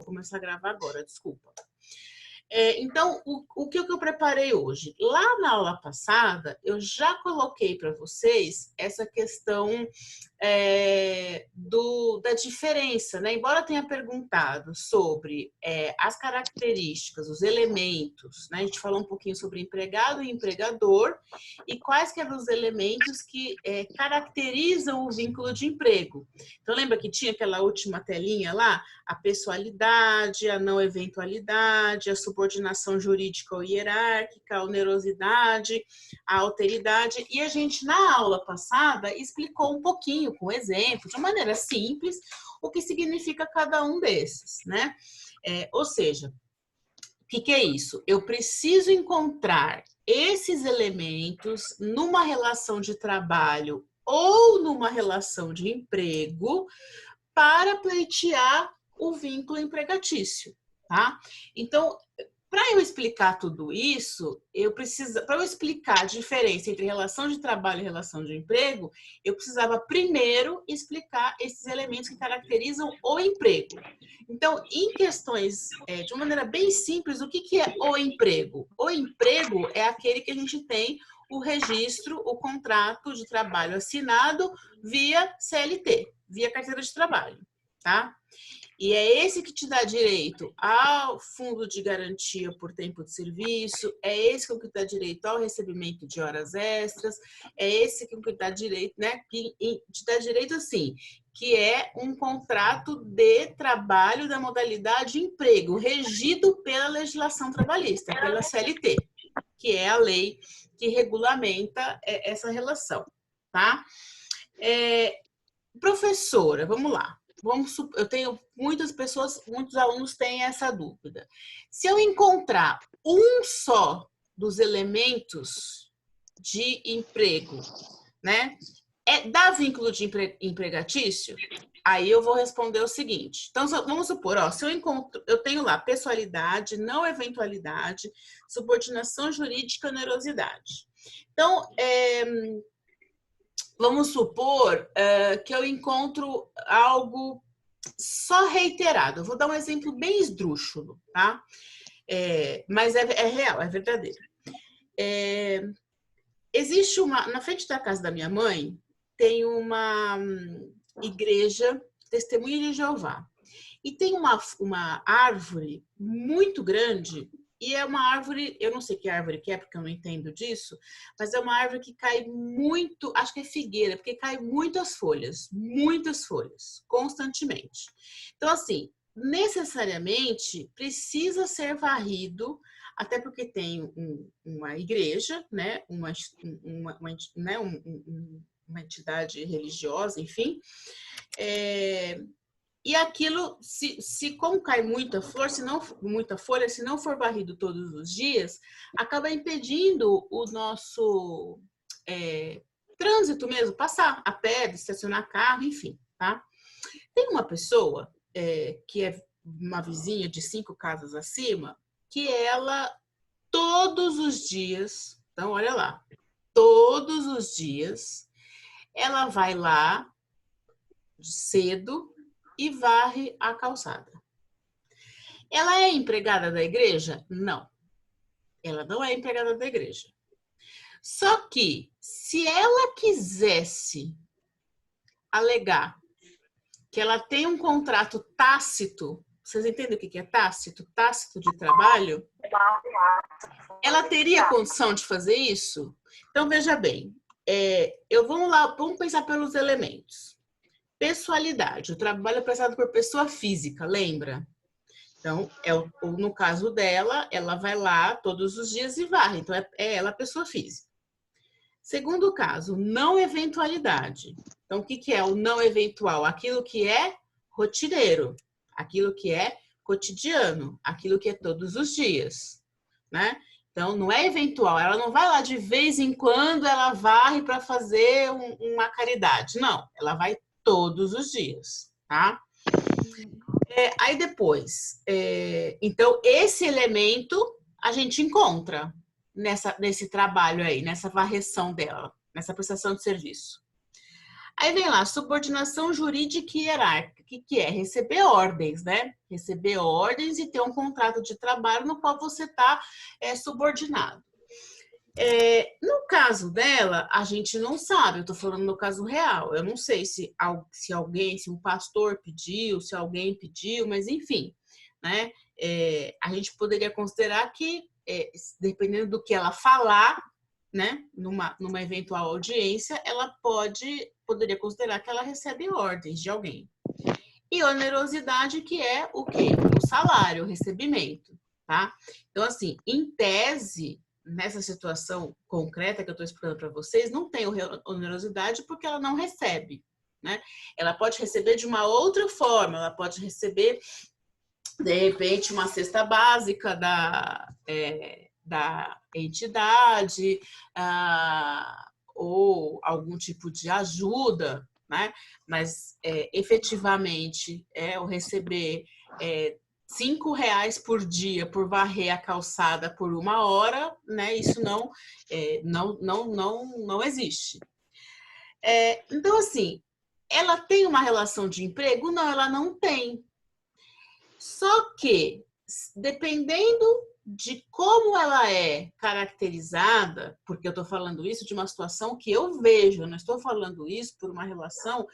começar a gravar agora, desculpa. Então, o que eu preparei hoje? Lá na aula passada, eu já coloquei para vocês essa questão da diferença, né? Embora eu tenha perguntado sobre as características, os elementos, né? A gente falou um pouquinho sobre empregado e empregador e quais que eram os elementos que caracterizam o vínculo de emprego. Então, lembra que tinha aquela última telinha lá? A pessoalidade, a não eventualidade, a subordinação jurídica ou hierárquica, a onerosidade, a alteridade. E a gente, na aula passada, explicou um pouquinho, com exemplos, de maneira simples, o que significa cada um desses, né? Ou seja, o que é isso? Eu preciso encontrar esses elementos numa relação de trabalho ou numa relação de emprego para pleitear o vínculo empregatício, tá? Então, para eu explicar tudo isso, para eu explicar a diferença entre relação de trabalho e relação de emprego, eu precisava primeiro explicar esses elementos que caracterizam o emprego. Então, em questões, de uma maneira bem simples, o que é o emprego? O emprego é aquele que a gente tem o registro, o contrato de trabalho assinado via CLT, via carteira de trabalho, tá? E é esse que te dá direito ao fundo de garantia por tempo de serviço, é esse que dá direito ao recebimento de horas extras, é esse que dá direito, né? Que te dá direito, assim, que é um contrato de trabalho da modalidade emprego, regido pela legislação trabalhista, pela CLT, que é a lei que regulamenta essa relação, tá? Professora, vamos lá. Eu tenho muitos alunos têm essa dúvida. Se eu encontrar um só dos elementos de emprego, né, dá vínculo de empregatício? Aí eu vou responder o seguinte. Então, vamos supor, se eu tenho lá pessoalidade, não eventualidade, subordinação jurídica, onerosidade. Então, vamos supor que eu encontro algo só reiterado. Eu vou dar um exemplo bem esdrúxulo, tá? Mas é real, é verdadeiro. Existe na frente da casa da minha mãe, tem uma igreja Testemunha de Jeová. E tem uma árvore muito grande. E é uma árvore, eu não sei que árvore que é, porque eu não entendo disso, mas é uma árvore que cai muito, acho que é figueira, porque cai muitas folhas, constantemente. Então, assim, necessariamente precisa ser varrido, até porque tem uma igreja, né, uma entidade religiosa, enfim, e aquilo, como cai muita flor, muita folha, se não for varrido todos os dias, acaba impedindo o nosso trânsito mesmo, passar a pé, estacionar carro, enfim, tá? Tem uma pessoa que é uma vizinha de 5 casas acima, que ela, todos os dias, então olha lá, todos os dias, ela vai lá cedo e varre a calçada. Ela é empregada da igreja? Não. Ela não é empregada da igreja. Só que, se ela quisesse alegar que ela tem um contrato tácito, vocês entendem o que é tácito? Tácito de trabalho? Ela teria condição de fazer isso? Então, veja bem, vamos pensar pelos elementos. Pessoalidade, o trabalho é prestado por pessoa física, lembra? Então, no caso dela, ela vai lá todos os dias e varre. Então, é ela pessoa física. Segundo caso, não eventualidade. Então, o que é o não eventual? Aquilo que é rotineiro, aquilo que é cotidiano, aquilo que é todos os dias, né? Então, não é eventual. Ela não vai lá de vez em quando, ela varre para fazer uma caridade. Não, ela vai todos os dias, tá? Aí depois, então esse elemento a gente encontra nesse trabalho aí, nessa varreção dela, nessa prestação de serviço. Aí vem lá, subordinação jurídica e hierárquica. O que é? Receber ordens, né? Receber ordens e ter um contrato de trabalho no qual você está subordinado. No caso dela, a gente não sabe, eu estou falando no caso real. Eu não sei se alguém, se um pastor pediu, se alguém pediu, mas enfim, né? A gente poderia considerar que, dependendo do que ela falar, né, numa eventual audiência, ela poderia considerar que ela recebe ordens de alguém. E onerosidade, que é o quê? O salário, o recebimento, tá? Então, assim, em tese, nessa situação concreta que eu estou explicando para vocês, não tem onerosidade porque ela não recebe, né? Ela pode receber de uma outra forma, ela pode receber, de repente, uma cesta básica da entidade, ou algum tipo de ajuda, né? Mas efetivamente eu receber R$ 5 por dia por varrer a calçada por 1 hora, né? Isso não existe. Então, assim, ela tem uma relação de emprego? Não, ela não tem. Só que, dependendo de como ela é caracterizada, porque eu estou falando isso de uma situação que eu vejo, eu não estou falando isso por uma relação,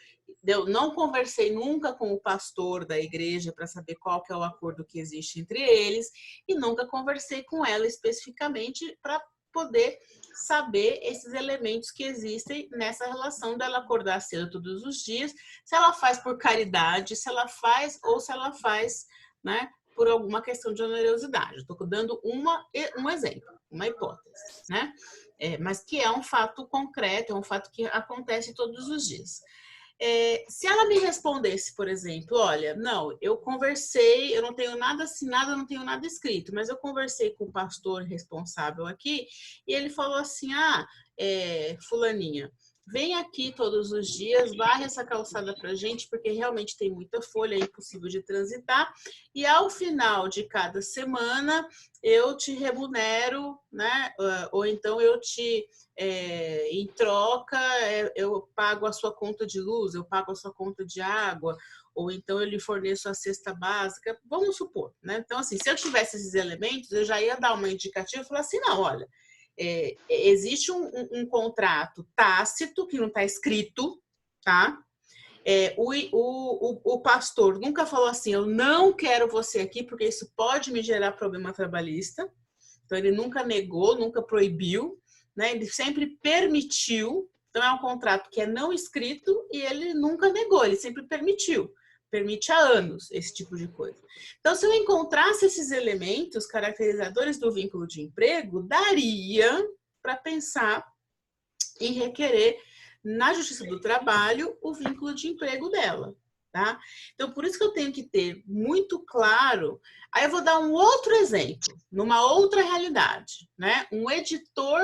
eu não conversei nunca com o pastor da igreja para saber qual que é o acordo que existe entre eles, e nunca conversei com ela especificamente para poder saber esses elementos que existem nessa relação dela acordar cedo todos os dias, se ela faz por caridade, se ela faz ou se ela faz, né, por alguma questão de onerosidade. Estou dando um exemplo, uma hipótese, né? Mas que é um fato concreto, é um fato que acontece todos os dias. Se ela me respondesse, por exemplo, olha, não, eu conversei, eu não tenho nada assinado, eu não tenho nada escrito, mas eu conversei com o pastor responsável aqui e ele falou assim, fulaninha, vem aqui todos os dias, varre essa calçada pra gente, porque realmente tem muita folha, é impossível de transitar, e ao final de cada semana eu te remunero, né? Ou então eu te, em troca, eu pago a sua conta de luz, eu pago a sua conta de água, ou então eu lhe forneço a cesta básica, vamos supor, né? Então, assim, se eu tivesse esses elementos, eu já ia dar uma indicativa e falar assim, não, olha, existe um contrato tácito que não está escrito, tá? O pastor nunca falou assim, eu não quero você aqui porque isso pode me gerar problema trabalhista. Então ele nunca negou, nunca proibiu, né? Ele sempre permitiu. Então é um contrato que é não escrito e ele nunca negou, ele sempre permitiu. Permite há anos esse tipo de coisa. Então, se eu encontrasse esses elementos caracterizadores do vínculo de emprego, daria para pensar em requerer na Justiça do Trabalho o vínculo de emprego dela, tá? Então, por isso que eu tenho que ter muito claro. Aí eu vou dar um outro exemplo, numa outra realidade, né? Um editor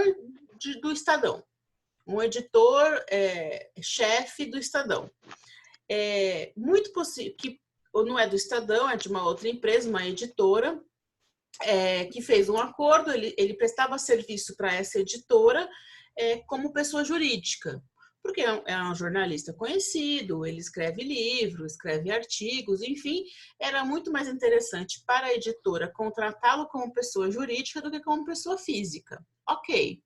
do Estadão, um editor chefe do Estadão. Muito possível que não é do Estadão, é de uma outra empresa, uma editora, que fez um acordo, ele prestava serviço para essa editora como pessoa jurídica, porque é um jornalista conhecido, ele escreve livros, escreve artigos, enfim, era muito mais interessante para a editora contratá-lo como pessoa jurídica do que como pessoa física. Ok.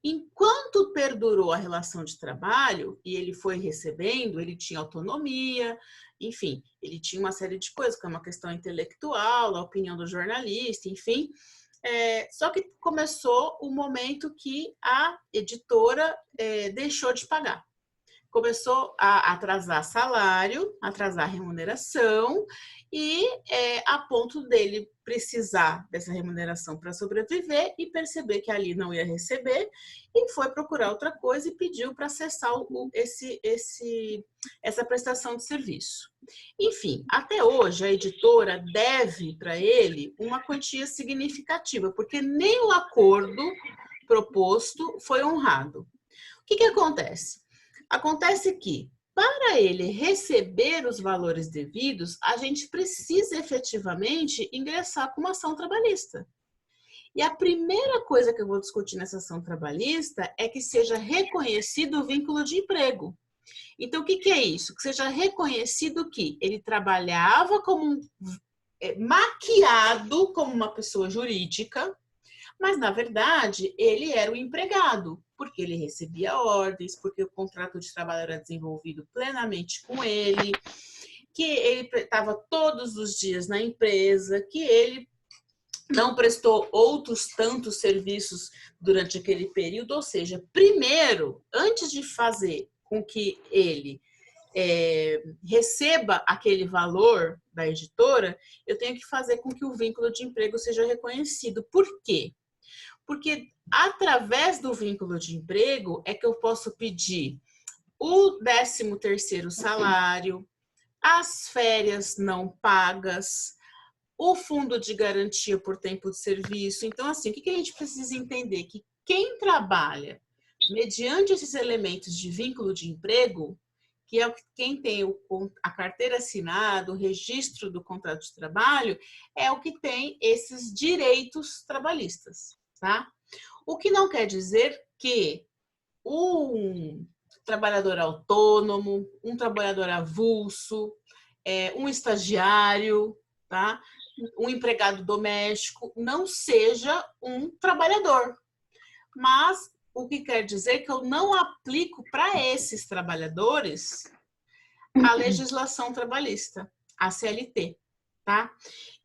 Enquanto perdurou a relação de trabalho e ele foi recebendo, ele tinha autonomia, enfim, ele tinha uma série de coisas, como a questão intelectual, a opinião do jornalista, enfim. Só que começou o momento que a editora deixou de pagar. Começou a atrasar salário, atrasar remuneração, e a ponto dele precisar dessa remuneração para sobreviver e perceber que ali não ia receber, e foi procurar outra coisa e pediu para cessar essa prestação de serviço. Enfim, até hoje a editora deve para ele uma quantia significativa, porque nem o acordo proposto foi honrado. O que acontece? Acontece que, para ele receber os valores devidos, a gente precisa efetivamente ingressar com uma ação trabalhista. E a primeira coisa que eu vou discutir nessa ação trabalhista é que seja reconhecido o vínculo de emprego. Então, o que que é isso? Que seja reconhecido que ele trabalhava como maquiado como uma pessoa jurídica, mas, na verdade, ele era o empregado, porque ele recebia ordens, porque o contrato de trabalho era desenvolvido plenamente com ele, que ele estava todos os dias na empresa, que ele não prestou outros tantos serviços durante aquele período. Ou seja, primeiro, antes de fazer com que ele receba aquele valor da editora, eu tenho que fazer com que o vínculo de emprego seja reconhecido. Por quê? Porque através do vínculo de emprego é que eu posso pedir o 13º salário, as férias não pagas, o fundo de garantia por tempo de serviço. Então, assim, o que a gente precisa entender? Que quem trabalha mediante esses elementos de vínculo de emprego, que é quem tem a carteira assinada, o registro do contrato de trabalho, é o que tem esses direitos trabalhistas, tá? O que não quer dizer que um trabalhador autônomo, um trabalhador avulso, um estagiário, tá? Um empregado doméstico não seja um trabalhador. Mas o que quer dizer que eu não aplico para esses trabalhadores a legislação trabalhista, a CLT, tá?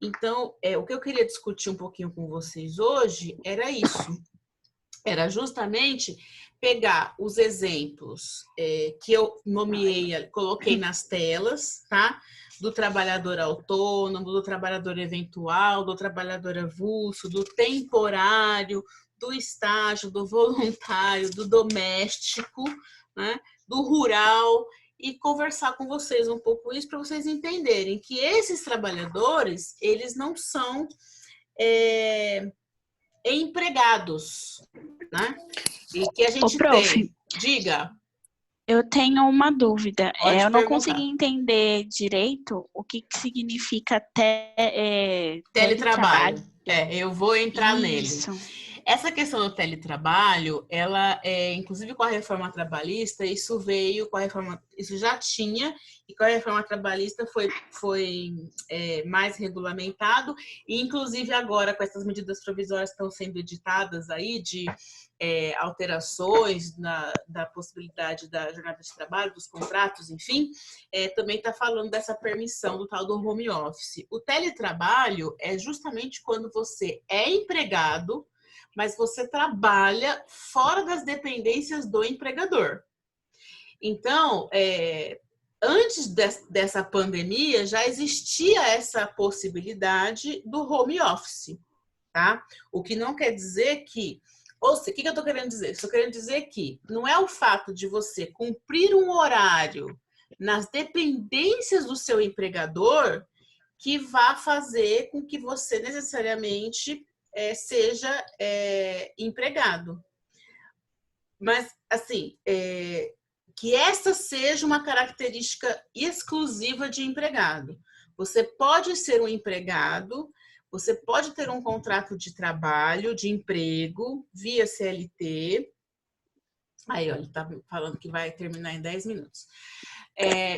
Então, o que eu queria discutir um pouquinho com vocês hoje era isso. Era justamente pegar os exemplos que eu nomeei, coloquei nas telas, tá? Do trabalhador autônomo, do trabalhador eventual, do trabalhador avulso, do temporário, do estágio, do voluntário, do doméstico, né? Do rural, e conversar com vocês um pouco isso para vocês entenderem que esses trabalhadores, eles não são empregados, né? E que a gente tem. Diga. Eu tenho uma dúvida. Pode Eu não consegui perguntar. entender direito o que significa Teletrabalho. Eu vou entrar nele. Isso. Essa questão do teletrabalho, ela inclusive com a reforma trabalhista, isso veio com a reforma, isso já tinha, e com a reforma trabalhista foi mais regulamentado, e inclusive agora com essas medidas provisórias que estão sendo editadas aí de alterações da possibilidade da jornada de trabalho, dos contratos, enfim, também está falando dessa permissão do tal do home office. O teletrabalho é justamente quando você é empregado, mas você trabalha fora das dependências do empregador. Então, antes dessa pandemia, já existia essa possibilidade do home office, tá? O que não quer dizer que... Ou seja, o que eu estou querendo dizer? Estou querendo dizer que não é o fato de você cumprir um horário nas dependências do seu empregador que vá fazer com que você necessariamente seja empregado. Mas, assim, que essa seja uma característica exclusiva de empregado. Você pode ser um empregado, você pode ter um contrato de trabalho, de emprego, via CLT. Aí, olha, ele está falando que vai terminar em 10 minutos.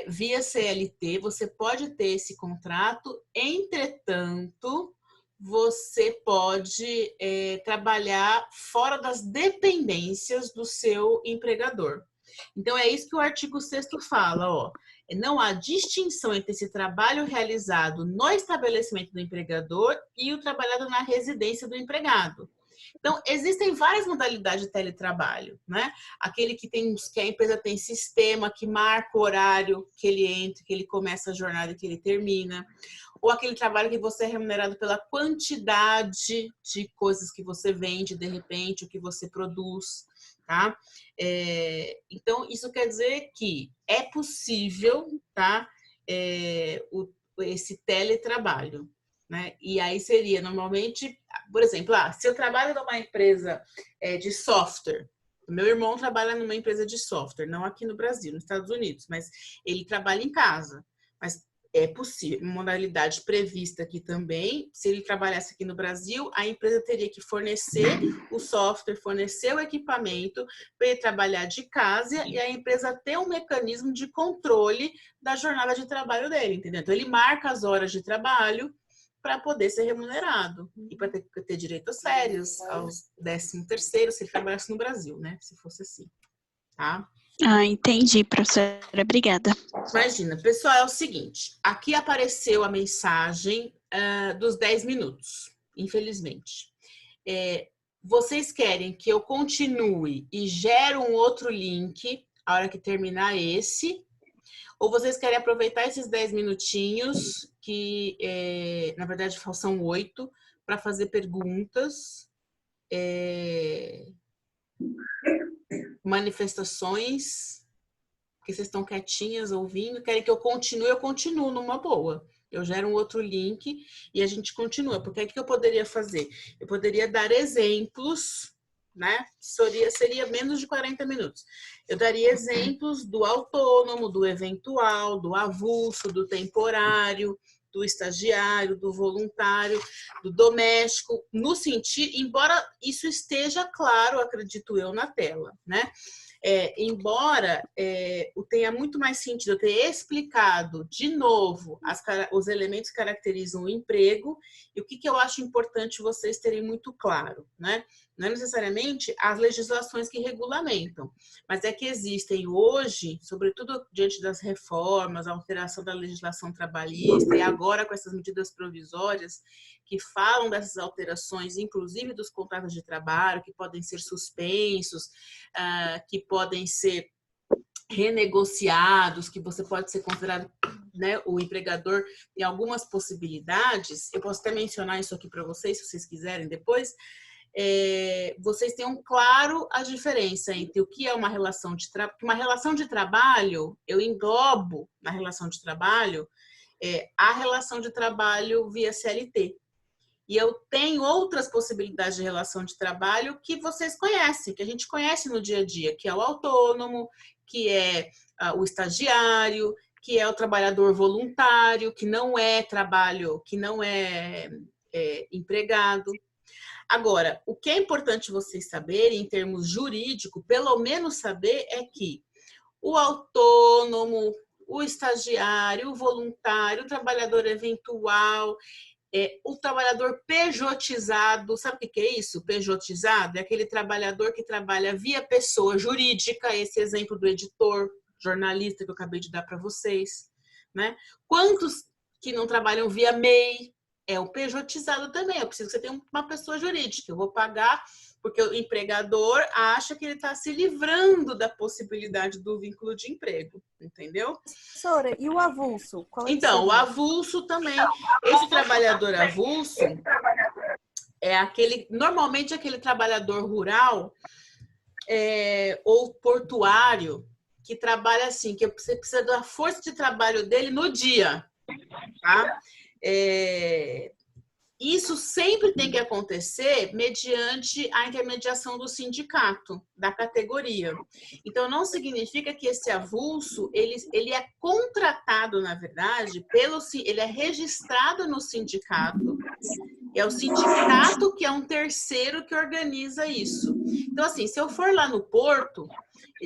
Via CLT, você pode ter esse contrato, entretanto, você pode trabalhar fora das dependências do seu empregador. Então, é isso que o artigo 6º fala, ó. Não há distinção entre esse trabalho realizado no estabelecimento do empregador e o trabalhado na residência do empregado. Então, existem várias modalidades de teletrabalho, né? Aquele que a empresa tem sistema que marca o horário que ele entra, que ele começa a jornada e que ele termina. Ou aquele trabalho que você é remunerado pela quantidade de coisas que você vende, de repente, o que você produz, tá? Então, isso quer dizer que é possível, tá? Esse teletrabalho, né? E aí seria, normalmente, por exemplo, se eu trabalho numa empresa de software, meu irmão trabalha numa empresa de software, não aqui no Brasil, nos Estados Unidos, mas ele trabalha em casa. Mas É possível, modalidade prevista aqui também. Se ele trabalhasse aqui no Brasil, a empresa teria que fornecer o software, fornecer o equipamento para ele trabalhar de casa e a empresa ter um mecanismo de controle da jornada de trabalho dele, entendeu? Então, ele marca as horas de trabalho para poder ser remunerado e para ter direito às férias, aos 13º, se ele trabalhasse no Brasil, né? Se fosse assim, tá? Ah, entendi, professora. Obrigada. Imagina, pessoal, é o seguinte, aqui apareceu a mensagem dos 10 minutos, infelizmente. Vocês querem que eu continue e gere um outro link a hora que terminar esse? Ou vocês querem aproveitar esses 10 minutinhos, que na verdade são 8, para fazer perguntas, manifestações, que vocês estão quietinhas ouvindo, querem que eu continuo numa boa. Eu gero um outro link e a gente continua. Porque o que eu poderia fazer? Eu poderia dar exemplos, né? Seria menos de 40 minutos. Eu daria exemplos do autônomo, do eventual, do avulso, do temporário, do estagiário, do voluntário, do doméstico, no sentido, embora isso esteja claro, acredito eu, na tela, né? Embora tenha muito mais sentido eu ter explicado de novo os elementos que caracterizam o emprego e o que eu acho importante vocês terem muito claro, né? Não é necessariamente as legislações que regulamentam, mas é que existem hoje, sobretudo diante das reformas, a alteração da legislação trabalhista e agora com essas medidas provisórias que falam dessas alterações, inclusive dos contratos de trabalho, que podem ser suspensos, que podem ser renegociados, que você pode ser considerado, né, o empregador em algumas possibilidades. Eu posso até mencionar isso aqui para vocês, se vocês quiserem depois. Vocês tenham claro a diferença entre o que é uma relação de trabalho. Uma relação de trabalho, eu englobo na relação de trabalho a relação de trabalho via CLT. E eu tenho outras possibilidades de relação de trabalho que vocês conhecem, que a gente conhece no dia a dia, que é o autônomo, que é o estagiário, que é o trabalhador voluntário, que não é trabalho, que não é empregado. Agora, o que é importante vocês saberem em termos jurídicos, pelo menos saber, é que o autônomo, o estagiário, o voluntário, o trabalhador eventual, o trabalhador pejotizado, sabe o que é isso? Pejotizado é aquele trabalhador que trabalha via pessoa jurídica, esse exemplo do editor, jornalista que eu acabei de dar para vocês, né? Quantos que não trabalham via MEI? É o pejotizado também, eu preciso que você tenha uma pessoa jurídica, eu vou pagar porque o empregador acha que ele está se livrando da possibilidade do vínculo de emprego, entendeu? Professora, e o avulso? Então, o avulso também. Esse trabalhador avulso é normalmente aquele trabalhador rural ou portuário que trabalha assim, que você precisa da força de trabalho dele no dia, tá? Isso sempre tem que acontecer mediante a intermediação do sindicato, da categoria. Então, não significa que esse avulso, ele é contratado, na verdade, ele é registrado no sindicato. É o sindicato que é um terceiro que organiza isso. Então, assim, se eu for lá no Porto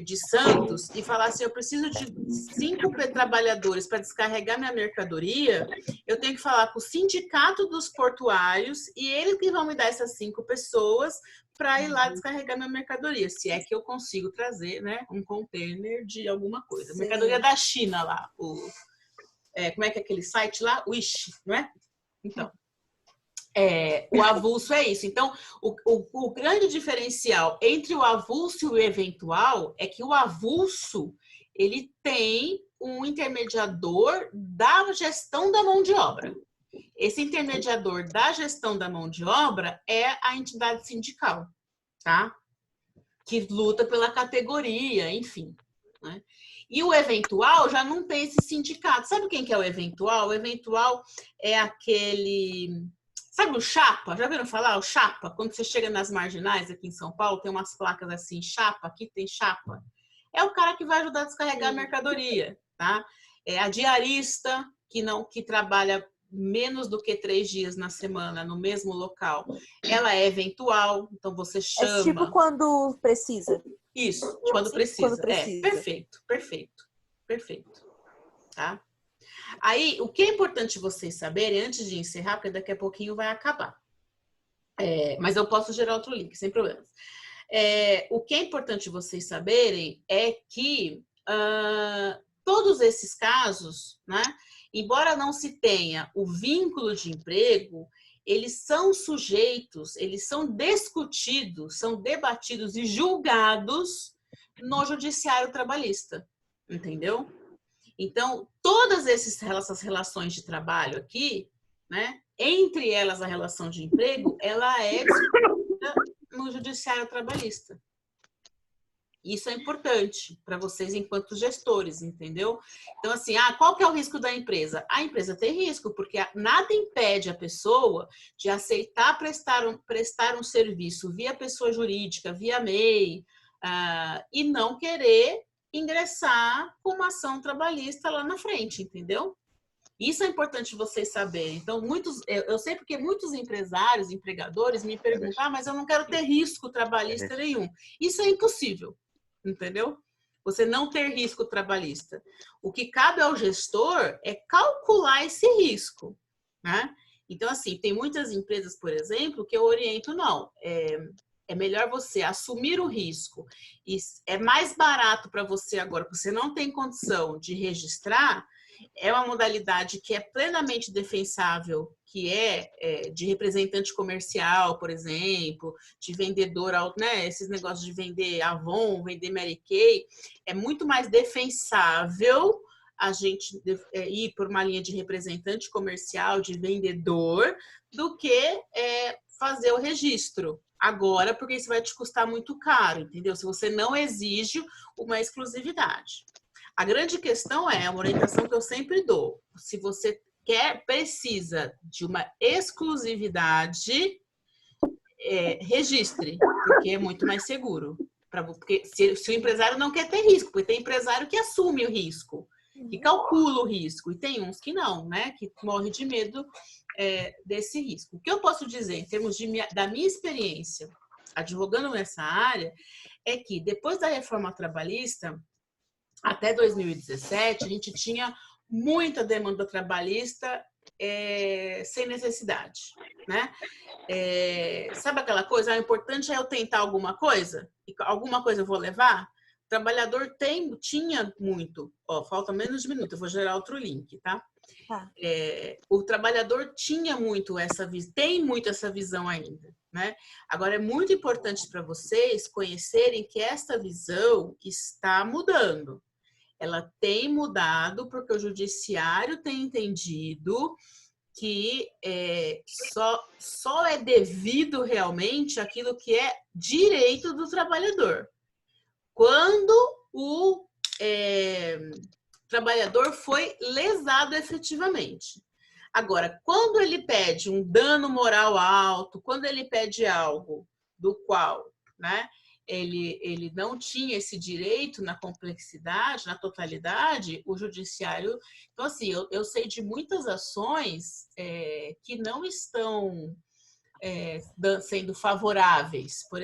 de Santos e falar assim, eu preciso de 5 trabalhadores para descarregar minha mercadoria, eu tenho que falar com o sindicato dos portuários e eles que vão me dar essas 5 pessoas para ir lá descarregar minha mercadoria, se é que eu consigo trazer, né, um container de alguma coisa. Sim. Mercadoria da China lá, como é que é aquele site lá? Wish, não é? Então, o avulso é isso. Então, o grande diferencial entre o avulso e o eventual é que o avulso, ele tem um intermediador da gestão da mão de obra. Esse intermediador da gestão da mão de obra é a entidade sindical, tá? Que luta pela categoria, enfim, né? E o eventual já não tem esse sindicato. Sabe quem que é o eventual? O eventual é aquele... Sabe o chapa? Já viram falar o chapa? Quando você chega nas marginais aqui em São Paulo, tem umas placas assim, chapa, aqui tem chapa. É o cara que vai ajudar a descarregar a mercadoria, tá? É a diarista, que trabalha menos do que 3 dias na semana no mesmo local, ela é eventual, então você chama. É tipo quando precisa. Isso, quando precisa. Quando precisa. Perfeito, perfeito, perfeito. Tá? Aí, o que é importante vocês saberem, antes de encerrar, porque daqui a pouquinho vai acabar. Mas eu posso gerar outro link, sem problemas. O que é importante vocês saberem é que todos esses casos, né, embora não se tenha o vínculo de emprego, eles são sujeitos, eles são discutidos, são debatidos e julgados no judiciário trabalhista, entendeu? Então, todas essas relações de trabalho aqui, né, entre elas a relação de emprego, ela é discutida no judiciário trabalhista. Isso é importante para vocês enquanto gestores, entendeu? Então, assim, qual que é o risco da empresa? A empresa tem risco, porque nada impede a pessoa de aceitar prestar um serviço via pessoa jurídica, via MEI, e não querer ingressar com uma ação trabalhista lá na frente, entendeu? Isso é importante vocês saberem. Então, eu sei porque muitos empresários, empregadores me perguntam, mas eu não quero ter risco trabalhista nenhum. Isso é impossível, entendeu? Você não ter risco trabalhista. O que cabe ao gestor é calcular esse risco, né? Então, assim, tem muitas empresas, por exemplo, que eu oriento, não. É melhor você assumir o risco. E é mais barato para você agora, porque você não tem condição de registrar. É uma modalidade que é plenamente defensável, que é de representante comercial, por exemplo, de vendedor, né? Esses negócios de vender Avon, vender Mary Kay, é muito mais defensável a gente ir por uma linha de representante comercial, de vendedor, do que fazer o registro agora, porque isso vai te custar muito caro, entendeu? Se você não exige uma exclusividade. A grande questão é uma orientação que eu sempre dou. Se você precisa de uma exclusividade, registre, porque é muito mais seguro. Porque se o empresário não quer ter risco, porque tem empresário que assume o risco, que calcula o risco, e tem uns que não, né? Que morre de medo desse risco. O que eu posso dizer, em termos da minha experiência advogando nessa área, é que depois da reforma trabalhista, até 2017, a gente tinha muita demanda trabalhista sem necessidade, né? Sabe aquela coisa? O importante é eu tentar alguma coisa? E alguma coisa eu vou levar? O trabalhador tinha muito. Falta menos de minuto, eu vou gerar outro link, tá? O trabalhador tinha muito tem muito essa visão ainda, né? Agora, é muito importante para vocês conhecerem que essa visão está mudando. Ela tem mudado porque o judiciário tem entendido que só é devido realmente aquilo que é direito do trabalhador. Quando o trabalhador foi lesado efetivamente. Agora, quando ele pede um dano moral alto, quando ele pede algo do qual, né, ele não tinha esse direito na complexidade, na totalidade, o judiciário... Então, assim, eu sei de muitas ações que não estão sendo favoráveis. Por